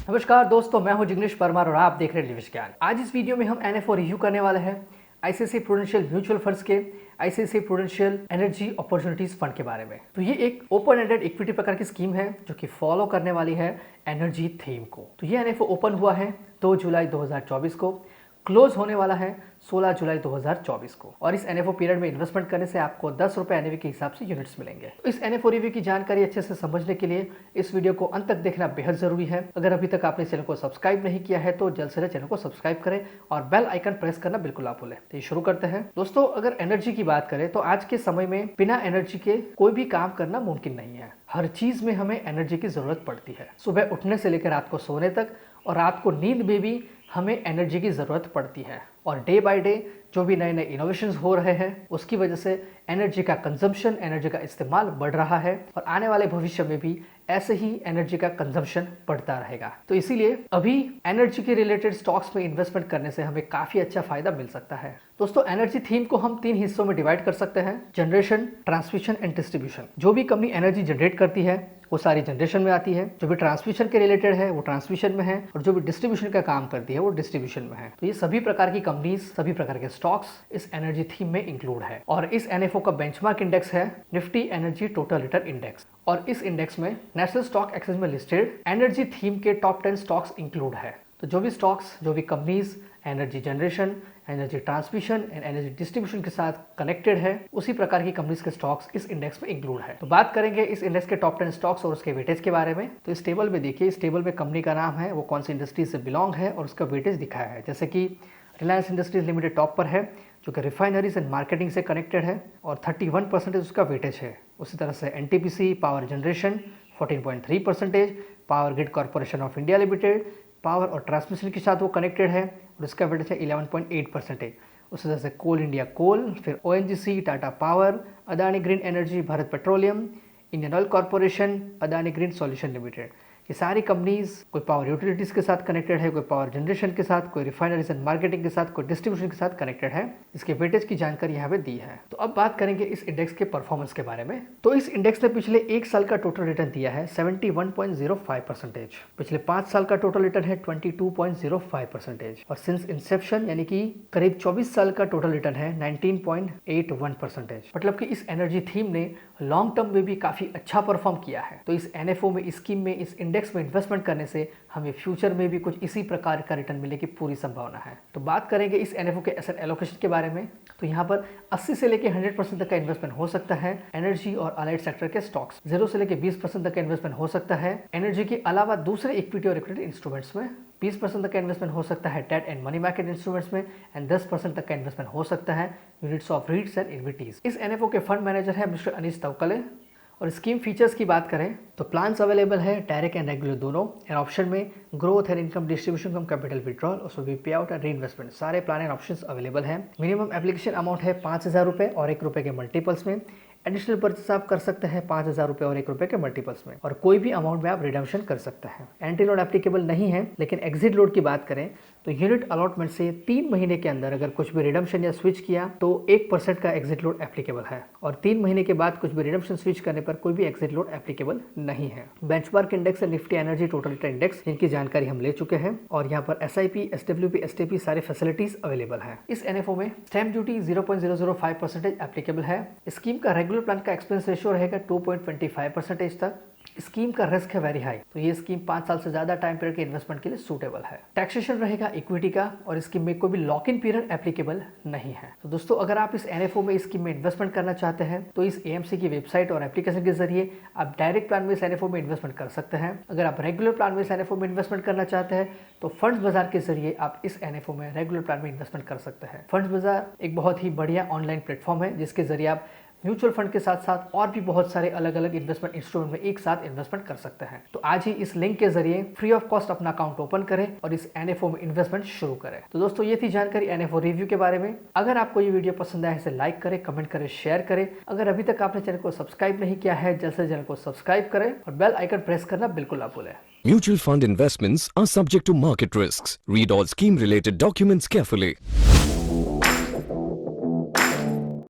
नमस्कार दोस्तों, मैं हूं जिग्नेश परमार और आप देख रहे हैं निवेश ज्ञान। आज इस वीडियो में हम एनएफओ रिव्यू करने वाले हैं आईसीआईसीआई प्रूडेंशियल म्यूचुअल फंड्स के ICICI prudential energy opportunities fund के बारे में। तो ये एक ओपन एंडेड इक्विटी प्रकार की स्कीम है जो कि फॉलो करने वाली है एनर्जी थीम को। तो ये एनएफओ ओपन हुआ है 2 जुलाई 2024 को, क्लोज होने वाला है 16 जुलाई 2024 को, और इस एनएफओ पीरियड में इन्वेस्टमेंट करने से आपको 10 रुपए एनएवी के हिसाब से यूनिट्स मिलेंगे। तो इस एनएफओ रिव्यू की जानकारी अच्छे से समझने के लिए इस वीडियो को अंत तक देखना बेहद जरूरी है। अगर अभी तक आपने चैनल को सब्सक्राइब नहीं किया है तो जल्द से जल्द चैनल को सब्सक्राइब करें और बेल आइकन प्रेस करना बिल्कुल ना भूलें। तो शुरू करते हैं। दोस्तों, अगर एनर्जी की बात करें तो आज के समय में बिना एनर्जी के कोई भी काम करना मुमकिन नहीं है। हर चीज में हमें एनर्जी की जरूरत पड़ती है। सुबह उठने से लेकर रात को सोने तक, और रात को नींद में भी हमें एनर्जी की ज़रूरत पड़ती है। और डे बाय डे जो भी नए नए इनोवेशंस हो रहे हैं उसकी वजह से एनर्जी का कंजम्पशन, एनर्जी का इस्तेमाल बढ़ रहा है, और आने वाले भविष्य में भी ऐसे ही एनर्जी का कंजम्पशन बढ़ता रहेगा। तो इसीलिए अभी एनर्जी के रिलेटेड स्टॉक्स में इन्वेस्टमेंट करने से हमें काफ़ी अच्छा फायदा मिल सकता है। दोस्तों, एनर्जी थीम को हम 3 हिस्सों में डिवाइड कर सकते हैं: जनरेशन, ट्रांसमिशन एंड डिस्ट्रीब्यूशन। जो भी कंपनी एनर्जी जनरेट करती है वो सारी जनरेशन में आती है, जो भी ट्रांसमिशन के रिलेटेड है वो ट्रांसमिशन में है, और जो भी डिस्ट्रीब्यूशन का काम करती है वो डिस्ट्रीब्यूशन में है। तो ये सभी प्रकार की कंपनीज, सभी प्रकार के स्टॉक्स इस एनर्जी थीम में इंक्लूड है। और इस एनएफओ का बेंचमार्क इंडेक्स है Nifty energy total return index, और इस इंडेक्स में नेशनल स्टॉक एक्सचेंज में लिस्टेड एनर्जी थीम के टॉप 10 स्टॉक्स इंक्लूड है। तो जो भी स्टॉक्स, जो भी companies energy generation, energy transmission and energy distribution के साथ कनेक्टेड है, उसी प्रकार की कंपनीज के स्टॉक्स इस इंडेक्स में इंक्लूड है। तो बात करेंगे इस इंडेक्स के टॉप 10 स्टॉक्स और उसके वेटेज के बारे में। तो इस टेबल में देखिए, इस टेबल में कंपनी का नाम है, वो कौन सी इंडस्ट्री से बिलोंग है और उसका वेटेज दिखाया है। जैसे कि रिलायंस इंडस्ट्रीज लिमिटेड टॉप पर है, जो कि रिफाइनरीज एंड मार्केटिंग से कनेक्टेड है, और 31% उसका वेटेज है। उसी तरह से NTPC power generation 14.3%, power grid corporation of India limited power और ट्रांसमिशन के साथ वो कनेक्टेड है, और इसका वेटेज है 11.8%। उसी तरह से कोल इंडिया कोल, फिर ONGC, Tata power, Adani green energy, Bharat petroleum, Indian oil corporation, Adani green solution limited. ये सारी कंपनीज कोई पावर यूटिलिटीज के साथ कनेक्टेड है, कोई पावर जनरेशन के साथ, कोई रिफाइनरीज एंड मार्केटिंग के साथ, कोई डिस्ट्रीब्यूशन के साथ कनेक्टेड है। इसके वेटेज की जानकारी यहाँ पे दी है। तो अब बात करेंगे इस इंडेक्स के परफॉर्मेंस के बारे में। तो इस इंडेक्स ने पिछले 1 साल का टोटल रिटर्न दिया है 71.05%। पिछले 5 साल का टोटल रिटर्न है 22.05%, और सिंस इंसेप्शन यानी कि करीब 24 साल का टोटल रिटर्न है 19.81%। मतलब कि इस एनर्जी थीम ने लॉन्ग टर्म में भी काफी अच्छा परफॉर्म किया है। तो इस एनएफओ में, इस स्कीम में, इस इंडेक्स में इन्वेस्टमेंट करने से हमें फ्यूचर में भी कुछ इसी प्रकार का रिटर्न मिलने की पूरी संभावना है। तो बात करेंगे इस एनएफओ के एसेट एलोकेशन के बारे में। तो यहाँ पर 80 से लेकर 100% तक का इन्वेस्टमेंट हो सकता है एनर्जी और अलाइड सेक्टर के स्टॉक्स। 0 से लेकर 20% तक का इन्वेस्टमेंट हो सकता है एनर्जी के अलावा दूसरे इक्विटी और इक्विटी इंस्ट्रूमेंट्स में। 20% तक का इन्वेस्टमेंट हो सकता है debt and money market instruments में, एंड 10% तक का इन्वेस्टमेंट हो सकता है units of REITs and equities. इस एनएफओ के फंड मैनेजर है मिस्टर अनीश तवकले। और स्कीम फीचर्स की बात करें तो प्लान्स अवेलेबल है डायरेक्ट एंड रेगुलर दोनों, एंड ऑप्शन में growth and income distribution cum capital withdrawal, उसमें भी pay out and reinvestment, सारे प्लान एंड ऑप्शंस अवेलेबल हैं। मिनिमम एप्लीकेशन अमाउंट है 5,000 रुपये और 1 रुपये के मल्टीपल्स में। एडिशनल परचेस आप कर सकते हैं 5,000 रुपये और 1 रुपये के मल्टीपल्स में, और कोई भी अमाउंट में आप रिडम्पशन कर सकते हैं। एंट्री लोड एप्लीकेबल नहीं है, लेकिन एग्जिट लोड की बात करें तो यूनिट अलॉटमेंट से 3 महीने के अंदर अगर कुछ भी रिडम्पशन या स्विच किया तो 1% का एग्जिट लोड एप्लीकेबल है, और 3 महीने के बाद कुछ भी रिडम्पशन स्विच करने पर कोई भी एग्जिट लोड एप्लीकेबल नहीं है। बेंचमार्क इंडेक्स है Nifty energy total return index, जिनकी जानकारी हम ले चुके हैं, और यहाँ पर SIP, SWP, STP सारे फैसिलिटीज अवेलेबल है। इस एनएफओ में स्टैम्प ड्यूटी 0.005% एप्लीकेबल है। स्कीम का रेगुलर प्लान का एक्सपेंस रेशियो रहेगा 2.25% तक। स्कीम का रिस्क है वेरी हाई, तो ये स्कीम 5 साल से ज्यादा टाइम पीरियड के इन्वेस्टमेंट के लिए सूटेबल है। टैक्सेशन रहेगा इक्विटी का, और स्कीम में कोई भी लॉक इन पीरियड एप्लीकेबल नहीं है। तो दोस्तों, अगर आप इस एनएफओ में, इस स्कीम में इन्वेस्टमेंट करना चाहते हैं तो इस AMC की वेबसाइट और एप्लीकेशन के जरिए आप डायरेक्ट प्लान में इस एनएफओ में इन्वेस्टमेंट कर सकते हैं। अगर आप रेगुलर प्लान में इस एनएफओ में इन्वेस्टमेंट करना चाहते हैं तो फंड्स बाजार के जरिए आप इस एनएफओ में रेगुलर प्लान में इन्वेस्टमेंट कर सकते हैं। फंड्स बाजार एक बहुत ही बढ़िया ऑनलाइन प्लेटफॉर्म है, जिसके जरिए आप म्यूचुअल फंड के साथ साथ और भी बहुत सारे अलग अलग इन्वेस्टमेंट इंस्ट्रूमेंट में एक साथ इन्वेस्टमेंट कर सकते हैं। तो आज ही इस लिंक के जरिए फ्री ऑफ कॉस्ट अपना अकाउंट ओपन करें और इस एनएफओ में इन्वेस्टमेंट शुरू करें। तो दोस्तों, ये थी जानकारी एनएफओ रिव्यू के बारे में। अगर आपको ये वीडियो पसंद आए इसे लाइक करें, कमेंट करें, शेयर करें। अगर अभी तक आपने चैनल को सब्सक्राइब नहीं किया है, जल्द से चैनल को सब्सक्राइब करें और बेल आइकन प्रेस करना बिल्कुल ना भूलें। Mutual fund investments are subject to market risks. Read all scheme related documents carefully.